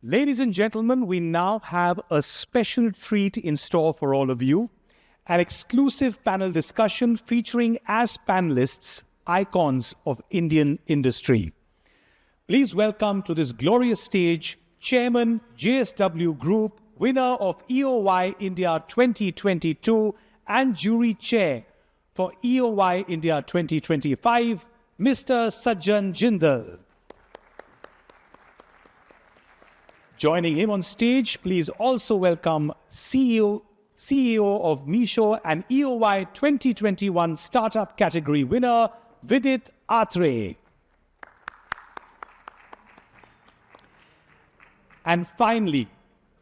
Ladies and gentlemen, we now have a special treat in store for all of you. An exclusive panel discussion featuring as panelists icons of Indian industry. Please welcome to this glorious stage Chairman JSW Group, winner of EOY India 2022 and Jury Chair for EOY India 2025, Mr. Sajjan Jindal. Joining him on stage, please also welcome CEO of Meesho and EOY 2021 Startup Category winner, Vidit Aatrey. And finally,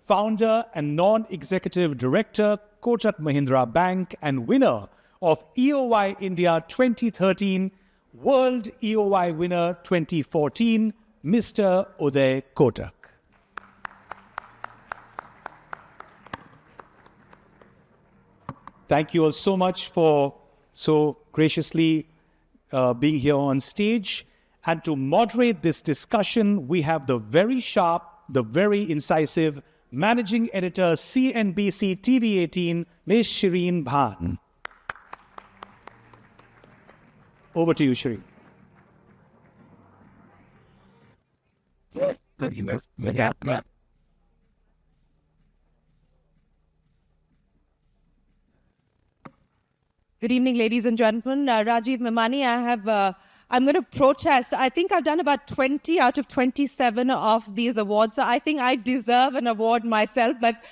founder and non-executive director, Kotak Mahindra Bank and winner of EOY India 2013, World EOY winner 2014, Mr. Uday Kotak. Thank you all so much for so graciously being here on stage. And to moderate this discussion, we have the very sharp, the very incisive Managing Editor, CNBC TV 18, Ms. Shereen Bhan. Over to you, Shereen. Good evening, ladies and gentlemen. Rajiv Memani, I'm going to protest. I think I've done about 20 out of 27 of these awards. So I think I deserve an award myself. But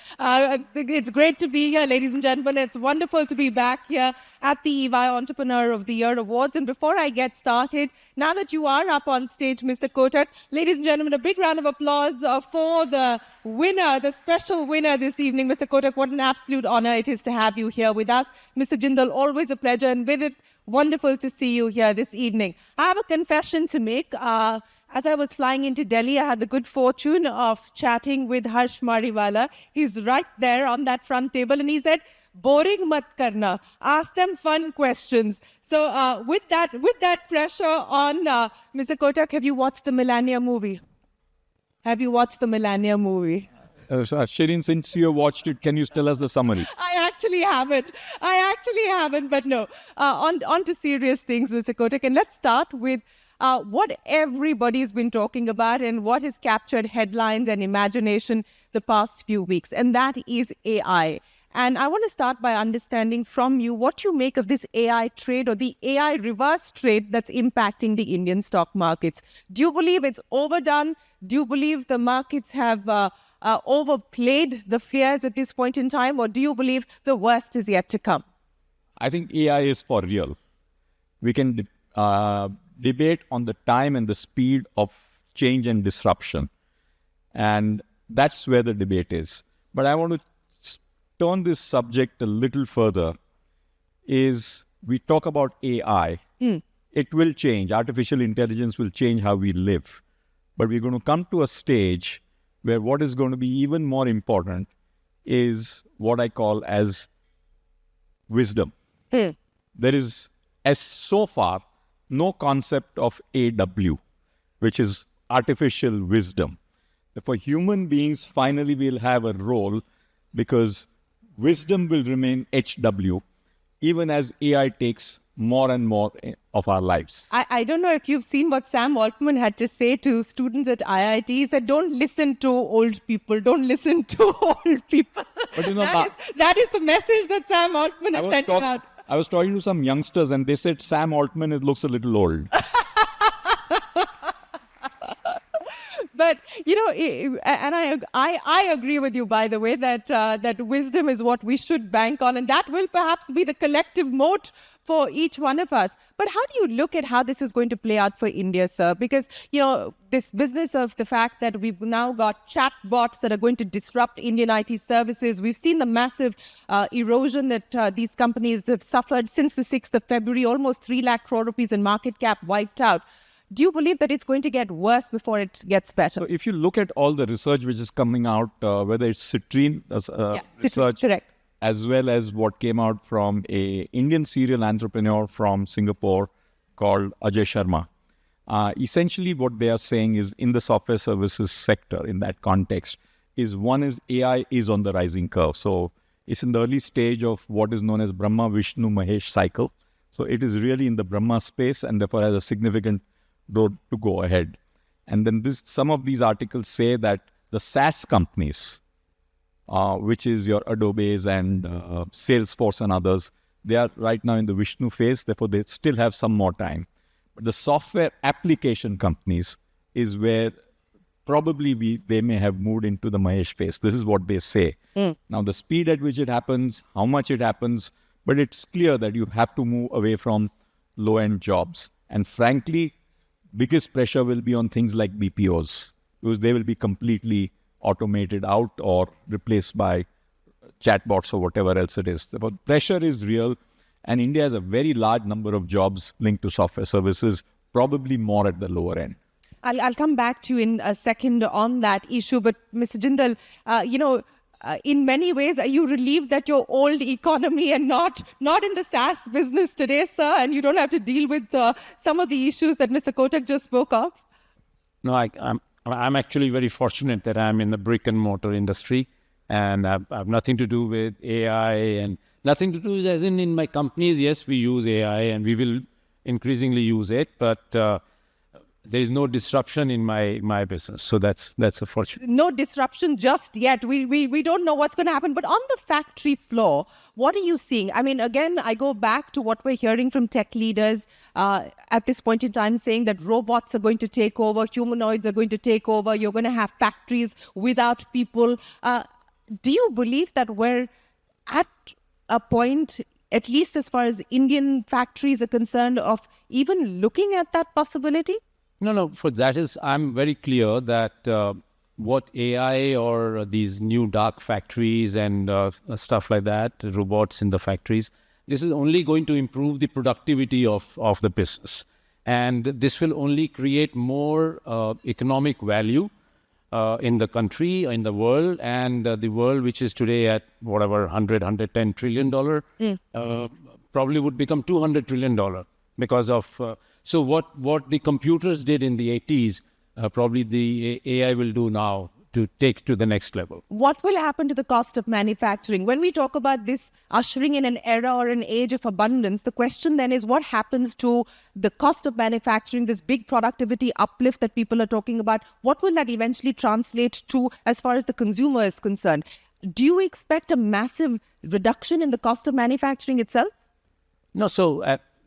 it's great to be here, ladies and gentlemen. It's wonderful to be back here at the EY Entrepreneur of the Year Awards. And before I get started, now that you are up on stage, Mr. Kotak, ladies and gentlemen, a big round of applause for the winner, the special winner this evening. Mr. Kotak, what an absolute honor it is to have you here with us. Mr. Jindal, always a pleasure. And Vidit, wonderful to see you here this evening. I have a confession to make. As I was flying into Delhi, I had the good fortune of chatting with Harsh Mariwala. He's right there on that front table, and he said, boring mat karna. Ask them fun questions. So with that pressure on, Mr. Kotak, have you watched the Millennium movie? Have you watched the Millennium movie? Shereen, since you have watched it, can you tell us the summary? I actually haven't, but no. On to serious things, Mr. Kotak. And let's start with what everybody's been talking about and what has captured headlines and imagination the past few weeks, and that is AI. And I want to start by understanding from you what you make of this AI trade or the AI reverse trade that's impacting the Indian stock markets. Do you believe it's overdone? Do you believe the markets have overplayed the fears at this point in time, or do you believe the worst is yet to come? I think AI is for real. We can debate on the time and the speed of change and disruption. And that's where the debate is. But I want to turn this subject a little further. Is we talk about AI. It will change. Artificial intelligence will change how we live. But we're going to come to a stage where what is going to be even more important is what I call as wisdom. There is, as so far, no concept of AW, which is artificial wisdom. For human beings, finally will have a role because wisdom will remain HW, even as AI takes more and more of our lives. I don't know if you've seen what Sam Altman had to say to students at IIT. He said, don't listen to old people. Don't listen to old people. But you know, that is the message that Sam Altman has sent out. I was talking to some youngsters and they said Sam Altman looks a little old. But, you know, and I agree with you, by the way, that wisdom is what we should bank on. And that will perhaps be the collective moat for each one of us. But how do you look at how this is going to play out for India, sir? Because, you know, this business of the fact that we've now got chatbots that are going to disrupt Indian IT services. We've seen the massive erosion that these companies have suffered since the 6th of February, almost 3 lakh crore rupees in market cap wiped out. Do you believe that it's going to get worse before it gets better? So if you look at all the research which is coming out, whether it's Shereen research, correct, as well as what came out from a Indian serial entrepreneur from Singapore called Ajay Sharma, Essentially, what they are saying is in the software services sector, in that context, is one is AI is on the rising curve. So it's in the early stage of what is known as Brahma, Vishnu, Mahesh cycle. So it is really in the Brahma space and therefore has a significant road to go ahead. And then some of these articles say that the SaaS companies, which is your Adobe's and Salesforce and others, they are right now in the Vishnu phase, therefore they still have some more time. But the software application companies is where probably they may have moved into the Mahesh phase. This is what they say. Now, the speed at which it happens, how much it happens, but it's clear that you have to move away from low-end jobs. And frankly, biggest pressure will be on things like BPOs, because they will be completely automated out or replaced by chatbots or whatever else it is. The pressure is real, and India has a very large number of jobs linked to software services, probably more at the lower end. I'll come back to you in a second on that issue, but Mr. Jindal, in many ways, are you relieved that you're old economy and not in the SaaS business today, sir, and you don't have to deal with some of the issues that Mr. Kotak just spoke of? No, I'm actually very fortunate that I'm in the brick and mortar industry, and I have nothing to do with AI and nothing to do with, as in my companies, yes, we use AI and we will increasingly use it, but there is no disruption in my business. So that's a fortune. No disruption just yet. We don't know what's going to happen. But on the factory floor, what are you seeing? I mean, again, I go back to what we're hearing from tech leaders at this point in time, saying that robots are going to take over, humanoids are going to take over, you're going to have factories without people. Do you believe that we're at a point, at least as far as Indian factories are concerned, of even looking at that possibility? No. For that is, I'm very clear that what AI or these new dark factories and stuff like that, robots in the factories, this is only going to improve the productivity of the business. And this will only create more economic value in the country, in the world, and the world, which is today at whatever, $110 trillion, probably would become $200 trillion because of... So what the computers did in the 80s, probably the AI will do now to take to the next level. What will happen to the cost of manufacturing? When we talk about this ushering in an era or an age of abundance, the question then is what happens to the cost of manufacturing, this big productivity uplift that people are talking about? What will that eventually translate to as far as the consumer is concerned? Do you expect a massive reduction in the cost of manufacturing itself? No,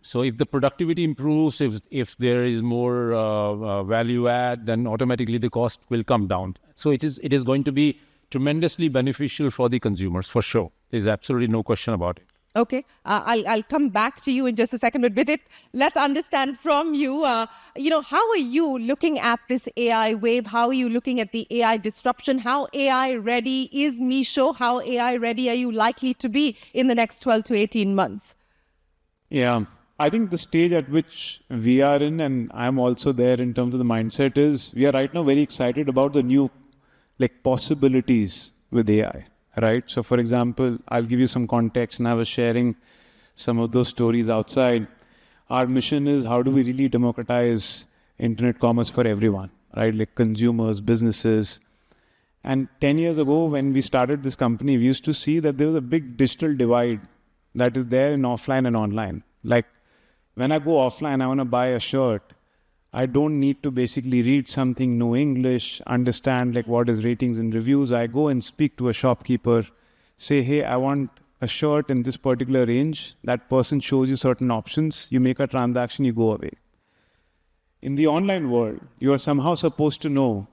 so if the productivity improves, if there is more value add, then automatically the cost will come down. So it is going to be tremendously beneficial for the consumers, for sure. There's absolutely no question about it. Okay, I'll come back to you in just a second. But Vidit, let's understand from you, how are you looking at this AI wave? How are you looking at the AI disruption? How AI ready is Meesho? How AI ready are you likely to be in the next 12 to 18 months? Yeah. I think the stage at which we are in, and I'm also there in terms of the mindset, is we are right now very excited about the new possibilities with AI, right? So for example, I'll give you some context, and I was sharing some of those stories outside. Our mission is how do we really democratize internet commerce for everyone, right? Like consumers, businesses. And 10 years ago, when we started this company, we used to see that there was a big digital divide that is there in offline and online. Like, when I go offline, I want to buy a shirt. I don't need to basically read something, know English, understand what is ratings and reviews. I go and speak to a shopkeeper, say, hey, I want a shirt in this particular range. That person shows you certain options. You make a transaction, you go away. In the online world, you are somehow supposed to know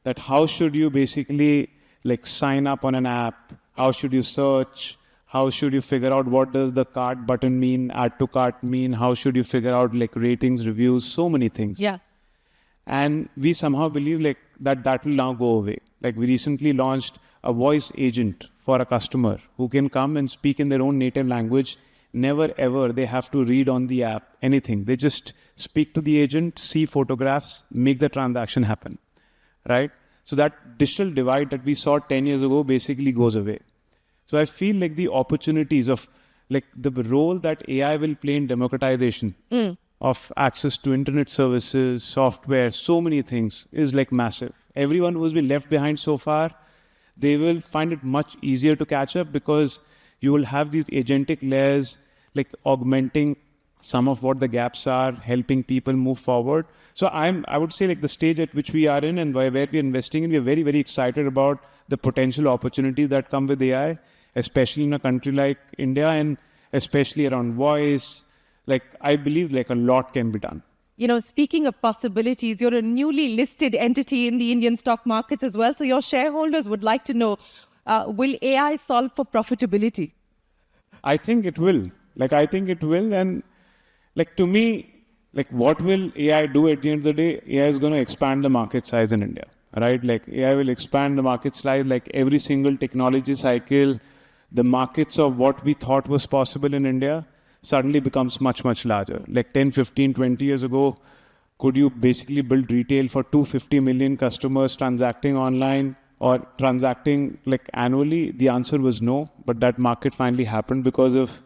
that how should you basically sign up on an app? How should you search? How should you figure out what does the cart button mean, add to cart mean? How should you figure out ratings, reviews, so many things. Yeah. And we somehow believe that will now go away. We recently launched a voice agent for a customer who can come and speak in their own native language. Never ever they have to read on the app anything. They just speak to the agent, see photographs, make the transaction happen, right? So that digital divide that we saw 10 years ago basically goes away. So I feel the opportunities of the role that AI will play in democratization of access to internet services, software, so many things is like massive. Everyone who's been left behind so far, they will find it much easier to catch up because you will have these agentic layers like augmenting some of what the gaps are, helping people move forward. So I would say like the stage at which we are in and where we're investing in, we're very, very excited about the potential opportunities that come with AI, especially in a country like India and especially around voice. Like I believe like a lot can be done. You know, speaking of possibilities, you're a newly listed entity in the Indian stock markets as well. So your shareholders would like to know, will AI solve for profitability? I think it will. I think it will. And like to me, like what will AI do at the end of the day? AI is going to expand the market size in India, right? Like AI will expand the market size, like every single technology cycle, the markets of what we thought was possible in India suddenly becomes much, much larger. Like 10, 15, 20 years ago, could you basically build retail for 250 million customers transacting online or transacting like annually? The answer was no, but that market finally happened because of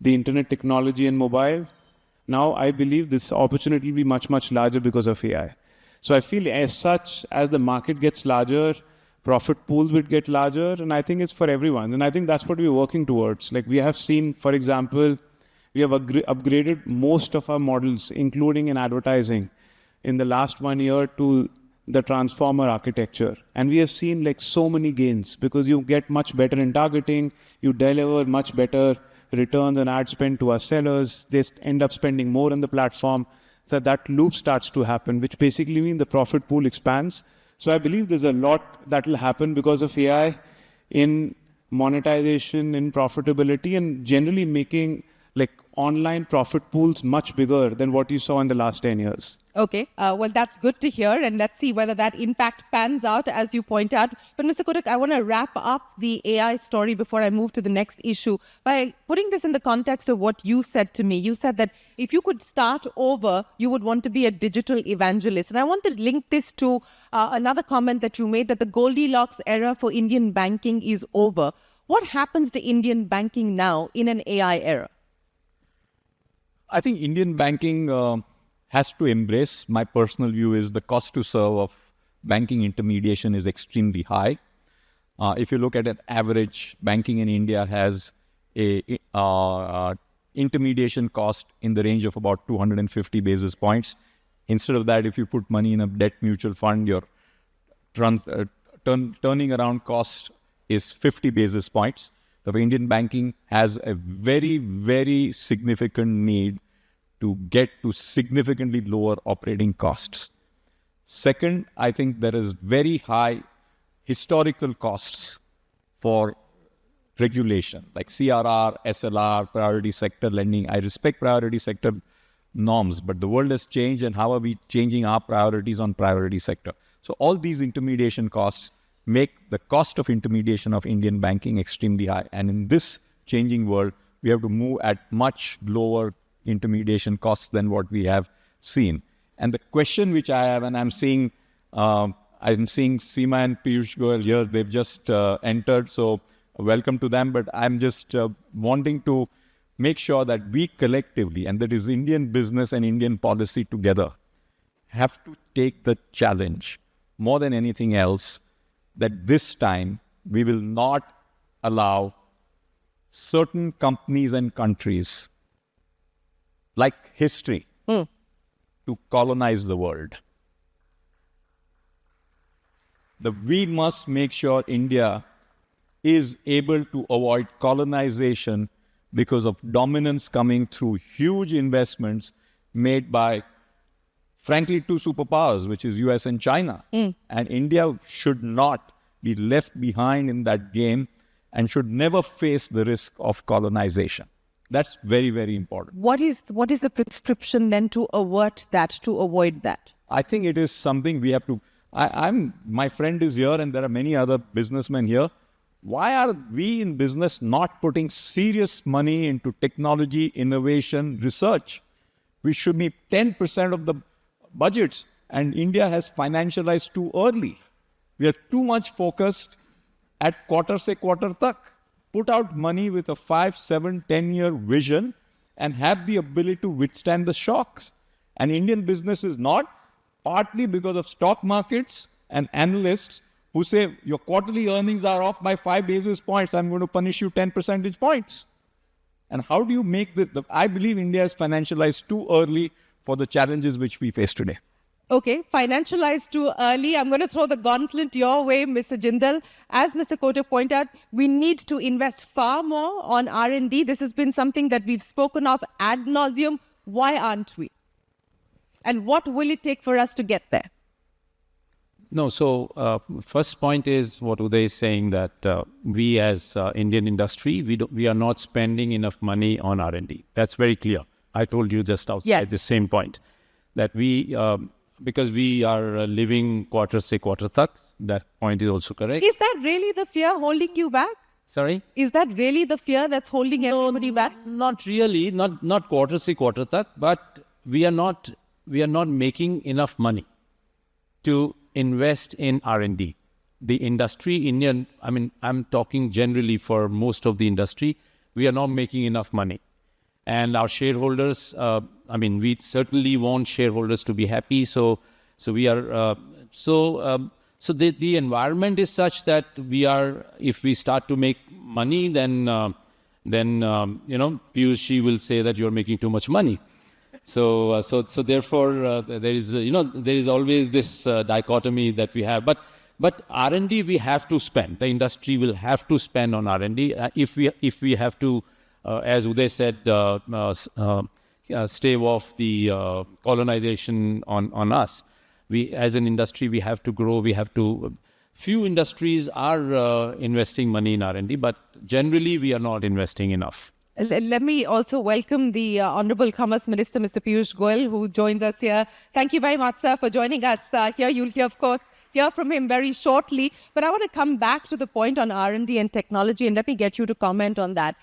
the internet technology and mobile. Now I believe this opportunity will be much, much larger because of AI. So I feel as such, as the market gets larger, profit pools will get larger, and I think it's for everyone. And I think that's what we're working towards. Like we have seen, for example, we have upgraded most of our models, including in advertising, in the last 1 year to the transformer architecture. And we have seen like so many gains because you get much better in targeting, you deliver much better returns on ad spend to our sellers, they end up spending more on the platform. So that loop starts to happen, which basically means the profit pool expands. So I believe there's a lot that will happen because of AI in monetization, in profitability, and generally making like online profit pools much bigger than what you saw in the last 10 years. Okay, well, that's good to hear. And let's see whether that impact pans out, as you point out. But Mr. Kotak, I want to wrap up the AI story before I move to the next issue by putting this in the context of what you said to me. You said that if you could start over, you would want to be a digital evangelist. And I want to link this to another comment that you made, that the Goldilocks era for Indian banking is over. What happens to Indian banking now in an AI era? I think Indian banking has to embrace, my personal view is the cost to serve of banking intermediation is extremely high. If you look at an average, banking in India has a intermediation cost in the range of about 250 basis points. Instead of that, if you put money in a debt mutual fund, your turning around cost is 50 basis points. The Indian banking has a very, very significant need to get to significantly lower operating costs. Second, I think there is very high historical costs for regulation, like CRR, SLR, priority sector lending. I respect priority sector norms, but the world has changed, and how are we changing our priorities on priority sector? So all these intermediation costs make the cost of intermediation of Indian banking extremely high. And in this changing world, we have to move at much lower intermediation costs than what we have seen. And the question which I have, and I'm seeing Seema and Piyush Goyal here, they've just entered, so welcome to them. But I'm just wanting to make sure that we collectively, and that is Indian business and Indian policy together, have to take the challenge more than anything else, that this time we will not allow certain companies and countries, like history, to colonize the world. We must make sure India is able to avoid colonization because of dominance coming through huge investments made by, frankly, two superpowers, which is US and China. And India should not be left behind in that game and should never face the risk of colonization. That's very, very important. What is the prescription then to avert that, to avoid that? I think it is something we have to... my friend is here and there are many other businessmen here. Why are we in business not putting serious money into technology, innovation, research? We should be 10% of the budgets, and India has financialized too early. We are too much focused at quarter se quarter tak. Put out money with a 5, 7, 10-year vision and have the ability to withstand the shocks. And Indian business is not, partly because of stock markets and analysts who say your quarterly earnings are off by 5 basis points, I'm going to punish you 10 percentage points. And how do you make I believe India is financialized too early for the challenges which we face today. Okay, financialized too early. I'm going to throw the gauntlet your way, Mr. Jindal. As Mr. Kotak pointed out, we need to invest far more on R&D. This has been something that we've spoken of ad nauseum. Why aren't we? And what will it take for us to get there? No, so first point is what Uday is saying, that we as Indian industry, we are not spending enough money on R&D. That's very clear. I told you just outside the same point, that we... because we are living quarter se quarter tak. That point is also correct. Is that really the fear holding you back? Sorry? Is that really the fear that's holding everybody back? Not really, not quarter se quarter tak, but we are not making enough money to invest in R&D. The industry, I'm talking generally for most of the industry, we are not making enough money. And our shareholders, we certainly want shareholders to be happy. So we are, so the environment is such that if we start to make money, then Piyush will say that you're making too much money. So therefore, there is always this dichotomy that we have. But R&D we have to spend. The industry will have to spend on R&D if we have to. As Uday said, stave off the colonization on us. We, as an industry, we have to grow. We have to. Few industries are investing money in R&D, but generally we are not investing enough. Let me also welcome the Honorable Commerce Minister, Mr. Piyush Goyal, who joins us here. Thank you very much, sir, for joining us here. You'll hear, of course, from him very shortly. But I want to come back to the point on R&D and technology, and let me get you to comment on that.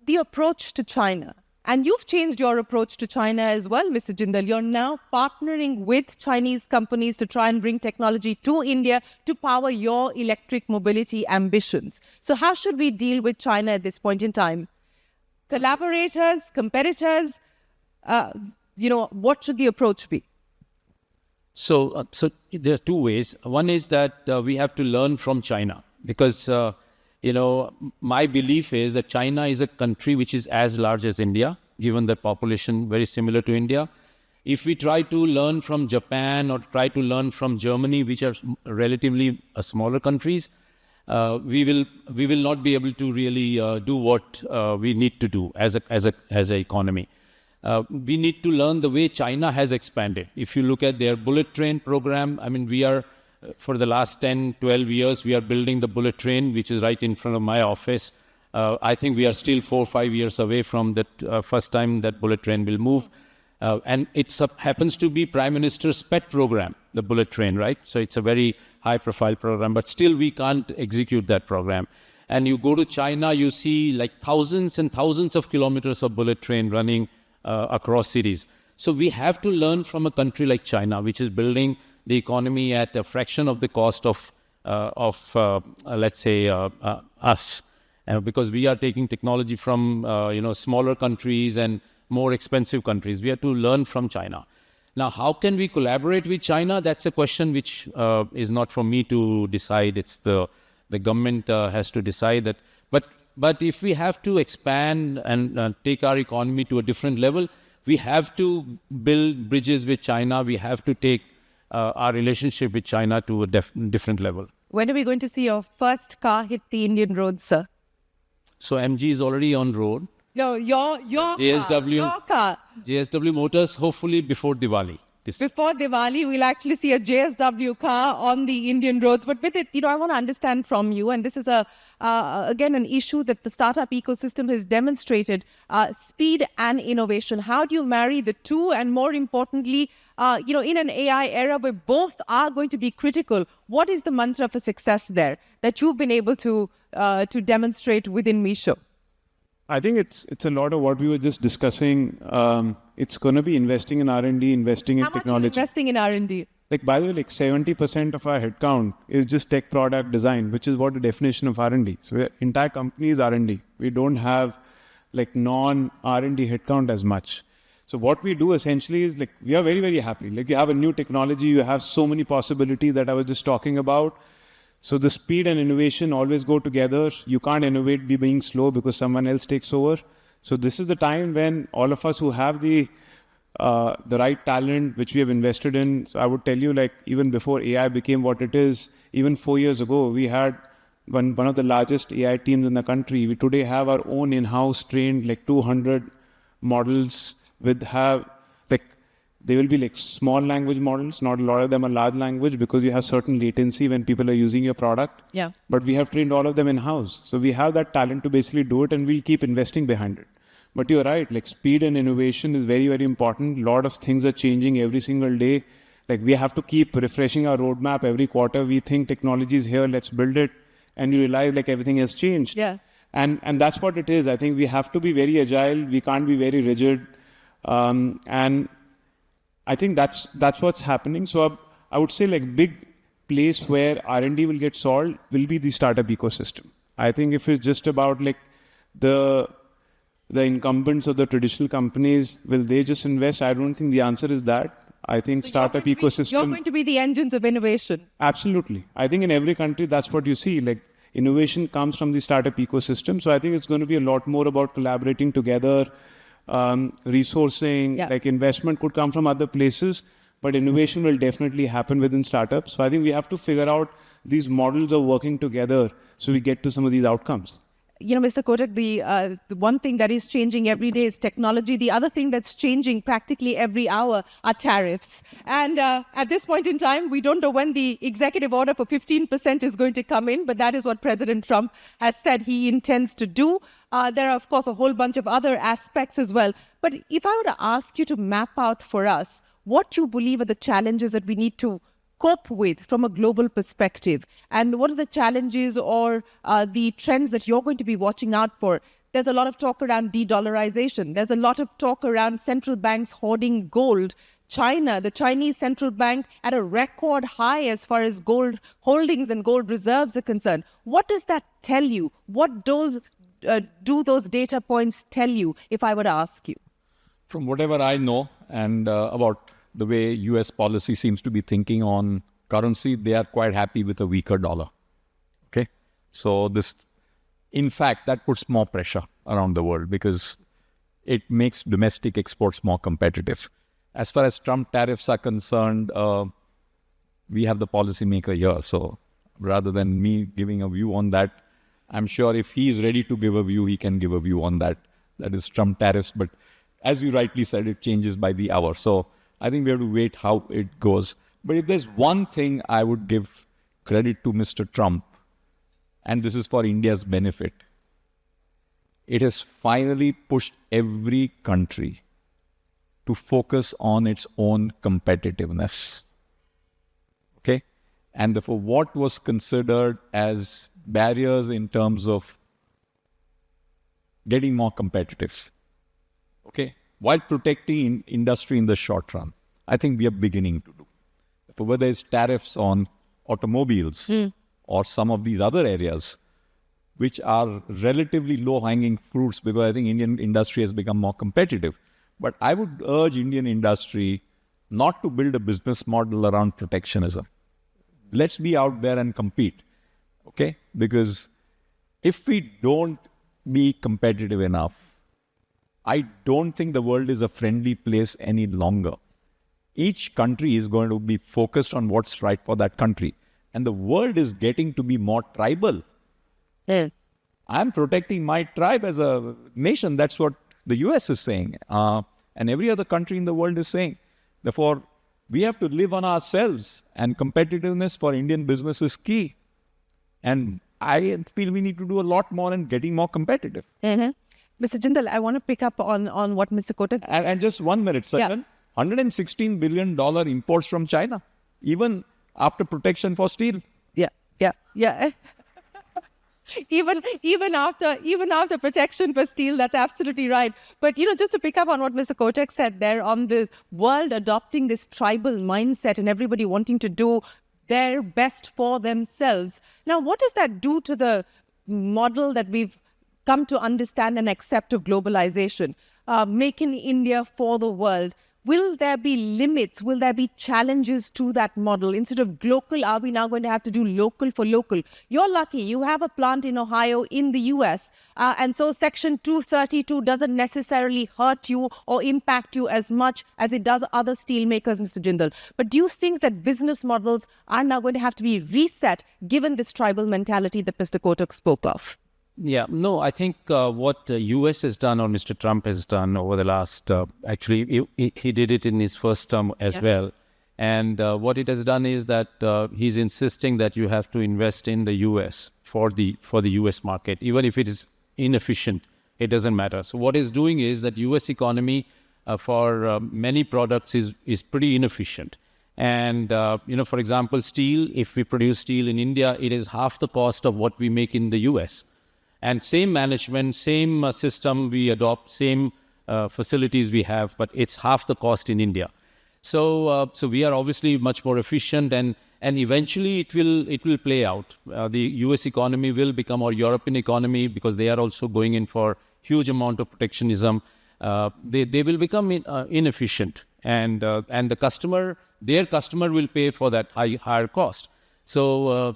The approach to China, and you've changed your approach to China as well, Mr. Jindal. You're now partnering with Chinese companies to try and bring technology to India to power your electric mobility ambitions. So how should we deal with China at this point in time? Collaborators, competitors, what should the approach be? So there are two ways. One is that we have to learn from China, because my belief is that China is a country which is as large as India, given the population very similar to India. If we try to learn from Japan or try to learn from Germany, which are relatively smaller countries, we will not be able to really do what we need to do as an economy. We need to learn the way China has expanded. If you look at their bullet train program, we are, for the last 10, 12 years, we are building the bullet train, which is right in front of my office. I think we are still 4 or 5 years away from that first time that bullet train will move. And it happens to be Prime Minister's pet program, the bullet train, right? So it's a very high-profile program, but still we can't execute that program. And you go to China, you see like thousands and thousands of kilometers of bullet train running across cities. So we have to learn from a country like China, which is building the economy at a fraction of the cost of let's say, us. Because we are taking technology from, smaller countries and more expensive countries. We have to learn from China. Now, how can we collaborate with China? That's a question which is not for me to decide. It's the government has to decide that. But if we have to expand and take our economy to a different level, we have to build bridges with China. We have to take our relationship with China to a different level. When are we going to see your first car hit the Indian roads, sir? So MG is already on road. No, your car. JSW Motors, hopefully before Diwali. Before Diwali, we'll actually see a JSW car on the Indian roads. But with it, I want to understand from you, and this is again an issue that the startup ecosystem has demonstrated, speed and innovation. How do you marry the two? And more importantly, in an AI era where both are going to be critical, what is the mantra for success there that you've been able to demonstrate within Meesho? I think it's a lot of what we were just discussing. It's going to be investing in R&D, investing in technology. How much are you investing in R&D? By the way, 70% of our headcount is just tech product design, which is what the definition of R&D. So entire company is R&D. We don't have like non-R&D headcount as much. So what we do essentially is like, we are very, very happy. Like you have a new technology, you have so many possibilities that I was just talking about. So the speed and innovation always go together. You can't innovate be being slow because someone else takes over. So this is the time when all of us who have the right talent, which we have invested in. So I would tell you, like even before AI became what it is, even 4 years ago, we had one of the largest AI teams in the country. We today have our own in-house trained like 200 models they will be like small language models. Not a lot of them are large language because you have certain latency when people are using your product. Yeah. But we have trained all of them in-house. So we have that talent to basically do it, and we'll keep investing behind it. But you're right, like speed and innovation is very, very important. A lot of things are changing every single day. Like we have to keep refreshing our roadmap every quarter. We think technology is here, let's build it. And you realize like everything has changed. Yeah. And that's what it is. I think we have to be very agile. We can't be very rigid. And I think that's what's happening. So I would say like big place where R&D will get solved will be the startup ecosystem. I think if it's just about like the incumbents of the traditional companies, will they just invest? I don't think the answer is that. I think startup ecosystem. You're going to be the engines of innovation. Absolutely. I think in every country, that's what you see. Like innovation comes from the startup ecosystem. So I think it's going to be a lot more about collaborating together, resourcing, like investment could come from other places, but innovation will definitely happen within startups. So I think we have to figure out these models of working together so we get to some of these outcomes. You know, Mr. Kotak, the one thing that is changing every day is technology. The other thing that's changing practically every hour are tariffs. And at this point in time, we don't know when the executive order for 15% is going to come in, but that is what President Trump has said he intends to do. There are, of course, a whole bunch of other aspects as well. But if I were to ask you to map out for us what you believe are the challenges that we need to cope with from a global perspective, and what are the challenges or the trends that you're going to be watching out for? There's a lot of talk around de-dollarization. There's a lot of talk around central banks hoarding gold. China, the Chinese central bank, at a record high as far as gold holdings and gold reserves are concerned. What does that tell you? What do those data points tell you, if I were to ask you? From whatever I know and about the way US policy seems to be thinking on currency, they are quite happy with a weaker dollar. Okay. So this, in fact, that puts more pressure around the world because it makes domestic exports more competitive. As far as Trump tariffs are concerned, we have the policymaker here. So rather than me giving a view on that, I'm sure if he is ready to give a view, he can give a view on that. That is Trump tariffs. But as you rightly said, it changes by the hour. So I think we have to wait how it goes. But if there's one thing I would give credit to Mr. Trump, and this is for India's benefit, it has finally pushed every country to focus on its own competitiveness. Okay? And therefore, what was considered as barriers in terms of getting more competitive, okay, while protecting industry in the short run, I think we are beginning to do. For whether it's tariffs on automobiles or some of these other areas, which are relatively low-hanging fruits because I think Indian industry has become more competitive. But I would urge Indian industry not to build a business model around protectionism. Let's be out there and compete, okay? Because if we don't be competitive enough, I don't think the world is a friendly place any longer. Each country is going to be focused on what's right for that country. And the world is getting to be more tribal. I'm protecting my tribe as a nation. That's what the US is saying. And every other country in the world is saying. Therefore, we have to live on ourselves. And competitiveness for Indian business is key. And I feel we need to do a lot more in getting more competitive. Mr. Jindal, I want to pick up on what Mr. Kotak... And just 1 minute, Sajjan. $116 billion imports from China, even after protection for steel. Yeah. even after protection for steel, that's absolutely right. But, you know, just to pick up on what Mr. Kotak said there on the world adopting this tribal mindset and everybody wanting to do their best for themselves. Now, what does that do to the model that we've come to understand and accept of globalization, making India for the world, will there be limits? Will there be challenges to that model? Instead of global, are we now going to have to do local for local? You're lucky. You have a plant in Ohio in the US. And so Section 232 doesn't necessarily hurt you or impact you as much as it does other steel makers, Mr. Jindal. But do you think that business models are now going to have to be reset given this tribal mentality that Mr. Kotak spoke of? Yeah, no, I think what US has done or Mr. Trump has done over the last, actually, he did it in his first term as well. And what it has done is that he's insisting that you have to invest in the US for the US market, even if it is inefficient, it doesn't matter. So what he's doing is that US economy for many products is pretty inefficient. And, for example, steel, if we produce steel in India, it is half the cost of what we make in the US. And same management, same system we adopt, same facilities we have, but it's half the cost in India. So we are obviously much more efficient, and eventually it will play out. The US economy will become, or European economy, because they are also going in for huge amount of protectionism. They will become inefficient, and the customer, their customer will pay for that higher cost. So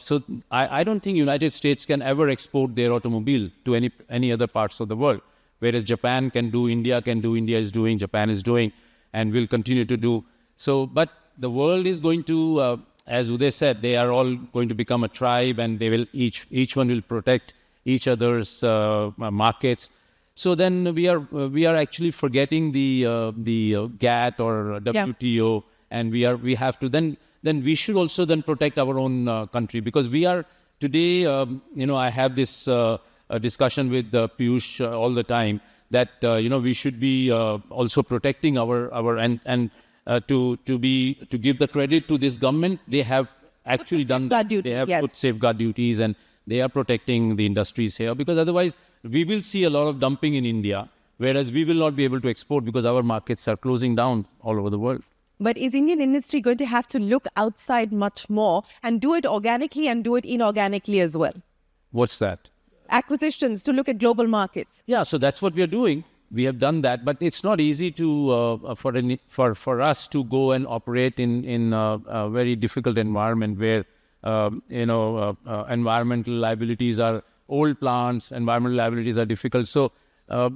I don't think United States can ever export their automobile to any other parts of the world, whereas Japan can do, India can do, India is doing, Japan is doing, and will continue to do. So, but the world is going to, as Uday said, they are all going to become a tribe, and they will each one will protect each other's markets. So then we are actually forgetting the GATT or WTO, and we have to then we should also then protect our own country, because we are today, I have this discussion with Piyush all the time that, we should be also protecting our and to give the credit to this government. They have actually done that. They have put safeguard duties, and they are protecting the industries here, because otherwise we will see a lot of dumping in India, whereas we will not be able to export because our markets are closing down all over the world. But is Indian industry going to have to look outside much more and do it organically and do it inorganically as well? What's that? Acquisitions to look at global markets. Yeah, so that's what we are doing. We have done that, but it's not easy to for us to go and operate in a very difficult environment where environmental liabilities are old plants, environmental liabilities are difficult. So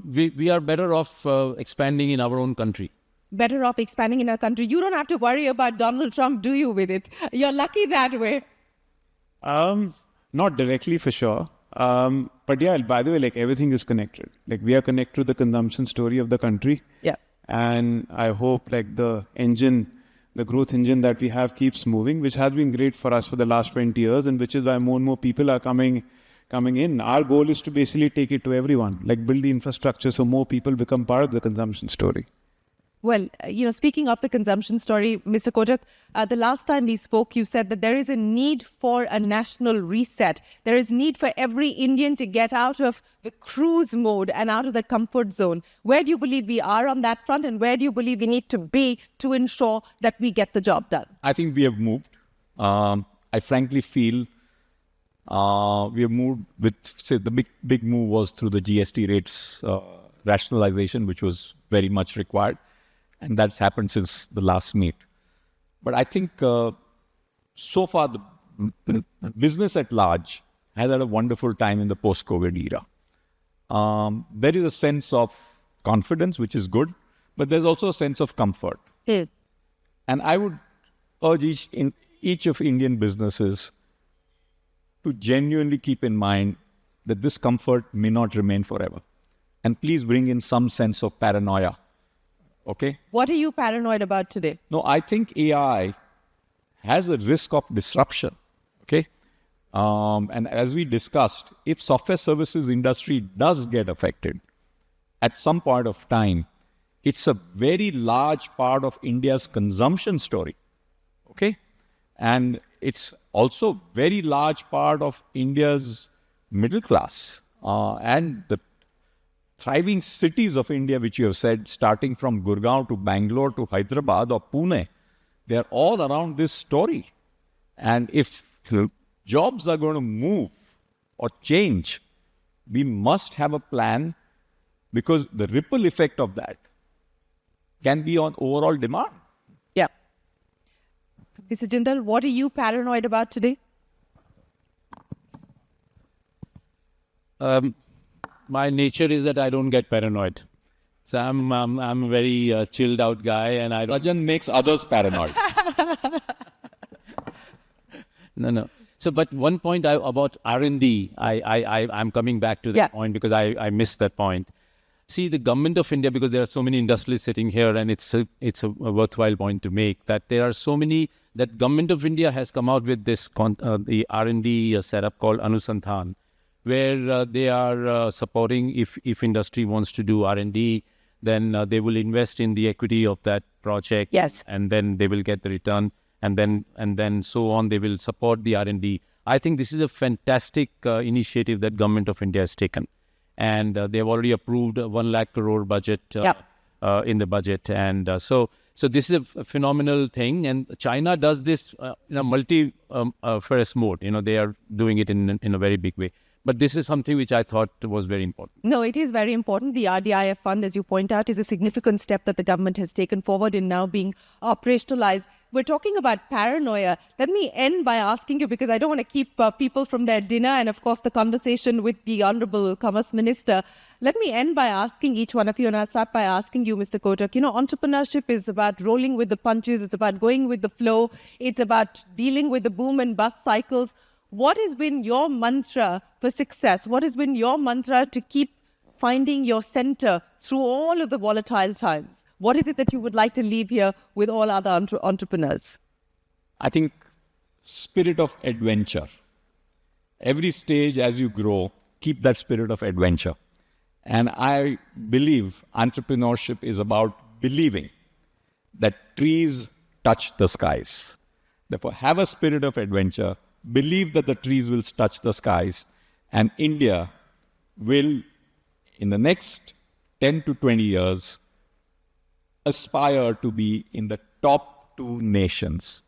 we are better off expanding in our own country. Better off expanding in our country. You don't have to worry about Donald Trump, do you, Vidit? You're lucky that way. Not directly for sure. But yeah, by the way, like everything is connected. Like we are connected to the consumption story of the country. Yeah. And I hope like the growth engine that we have keeps moving, which has been great for us for the last 20 years, and which is why more and more people are coming in. Our goal is to basically take it to everyone, like build the infrastructure so more people become part of the consumption story. Well, speaking of the consumption story, Mr. Kotak, the last time we spoke, you said that there is a need for a national reset. There is need for every Indian to get out of the cruise mode and out of the comfort zone. Where do you believe we are on that front, and where do you believe we need to be to ensure that we get the job done? I think we have moved. I frankly feel we have moved with, say, the big move was through the GST rates rationalization, which was very much required. And that's happened since the last meet. But I think so far the business at large has had a wonderful time in the post-COVID era. There is a sense of confidence, which is good, but there's also a sense of comfort. Mm. And I would urge each of Indian businesses to genuinely keep in mind that this comfort may not remain forever. And please bring in some sense of paranoia. Okay? What are you paranoid about today? No, I think AI has a risk of disruption. Okay? And as we discussed, if software services industry does get affected at some point of time, it's a very large part of India's consumption story. Okay? And it's also very large part of India's middle class and the thriving cities of India, which you have said, starting from Gurgaon to Bangalore to Hyderabad or Pune, they are all around this story. And if jobs are going to move or change, we must have a plan, because the ripple effect of that can be on overall demand. Yeah. Mr. Jindal, what are you paranoid about today? My nature is that I don't get paranoid. So I'm a very chilled out guy, and I don't. Sajjan makes others paranoid. No. So, but one point about R&D, I'm coming back to that point because I missed that point. See, the government of India, because there are so many industrialists sitting here, and it's a worthwhile point to make, that there are so many, that government of India has come out with this the R&D setup called Anusandhan, where they are supporting, if industry wants to do R&D, then they will invest in the equity of that project. Yes. And then they will get the return. And then so on, they will support the R&D. I think this is a fantastic initiative that government of India has taken. And they've already approved a 1 lakh crore budget in the budget. And so this is a phenomenal thing. And China does this in a multi-fares mode. They are doing it in a very big way. But this is something which I thought was very important. No, it is very important. The RDIF fund, as you point out, is a significant step that the government has taken forward in now being operationalized. We're talking about paranoia. Let me end by asking you, because I don't want to keep people from their dinner and, of course, the conversation with the Honorable Commerce Minister. Let me end by asking each one of you, and I'll start by asking you, Mr. Kotak. Entrepreneurship is about rolling with the punches. It's about going with the flow. It's about dealing with the boom and bust cycles. What has been your mantra for success? What has been your mantra to keep finding your center through all of the volatile times? What is it that you would like to leave here with all other entrepreneurs? I think spirit of adventure. Every stage as you grow, keep that spirit of adventure. And I believe entrepreneurship is about believing that trees touch the skies. Therefore, have a spirit of adventure. Believe that the trees will touch the skies, and India will, in the next 10 to 20 years, aspire to be in the top 2 nations.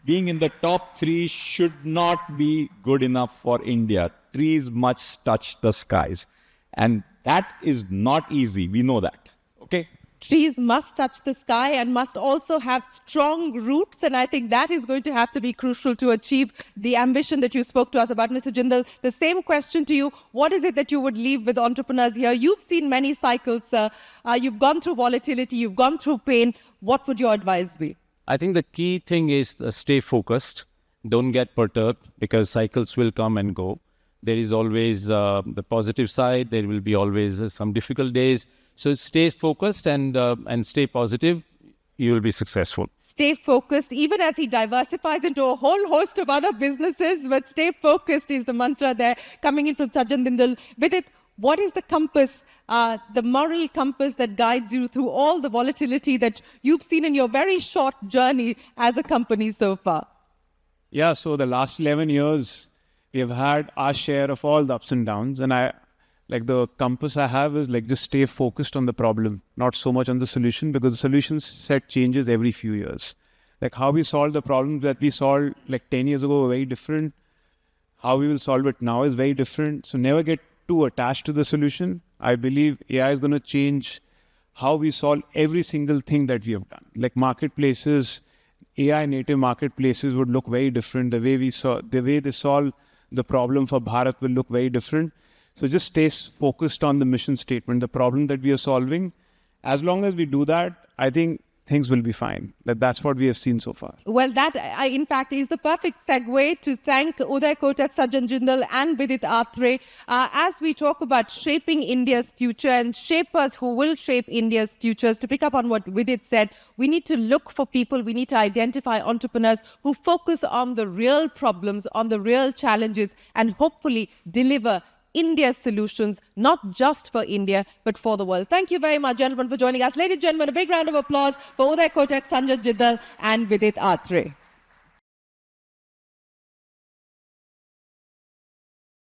Being in the top 3 should not be good enough for India. Trees must touch the skies. And that is not easy. We know that. Okay? Trees must touch the sky and must also have strong roots. And I think that is going to have to be crucial to achieve the ambition that you spoke to us about, Mr. Jindal. The same question to you. What is it that you would leave with entrepreneurs here? You've seen many cycles. You've gone through volatility. You've gone through pain. What would your advice be? I think the key thing is stay focused. Don't get perturbed, because cycles will come and go. There is always the positive side. There will be always some difficult days. So stay focused and stay positive. You will be successful. Stay focused, even as he diversifies into a whole host of other businesses. But stay focused is the mantra there, coming in from Sajjan Jindal. Vidit, what is the compass, the moral compass that guides you through all the volatility that you've seen in your very short journey as a company so far? Yeah, so the last 11 years, we have had our share of all the ups and downs. And the compass I have is just stay focused on the problem, not so much on the solution, because the solution set changes every few years. Like how we solve the problems that we solved 10 years ago were very different. How we will solve it now is very different. So never get too attached to the solution. I believe AI is going to change how we solve every single thing that we have done. Like marketplaces, AI native marketplaces would look very different. The way they solve the problem for Bharat will look very different. So just stay focused on the mission statement, the problem that we are solving. As long as we do that, I think things will be fine. That's what we have seen so far. Well, that, in fact, is the perfect segue to thank Uday, Kotak, Sajjan Jindal and Vidit Aatrey as we talk about shaping India's future and shapers who will shape India's futures. To pick up on what Vidit said, we need to look for people, we need to identify entrepreneurs who focus on the real problems, on the real challenges, and hopefully deliver India's solutions, not just for India, but for the world. Thank you very much, gentlemen, for joining us. Ladies and gentlemen, a big round of applause for Uday, Kotak, Sajjan Jindal and Vidit Aatrey.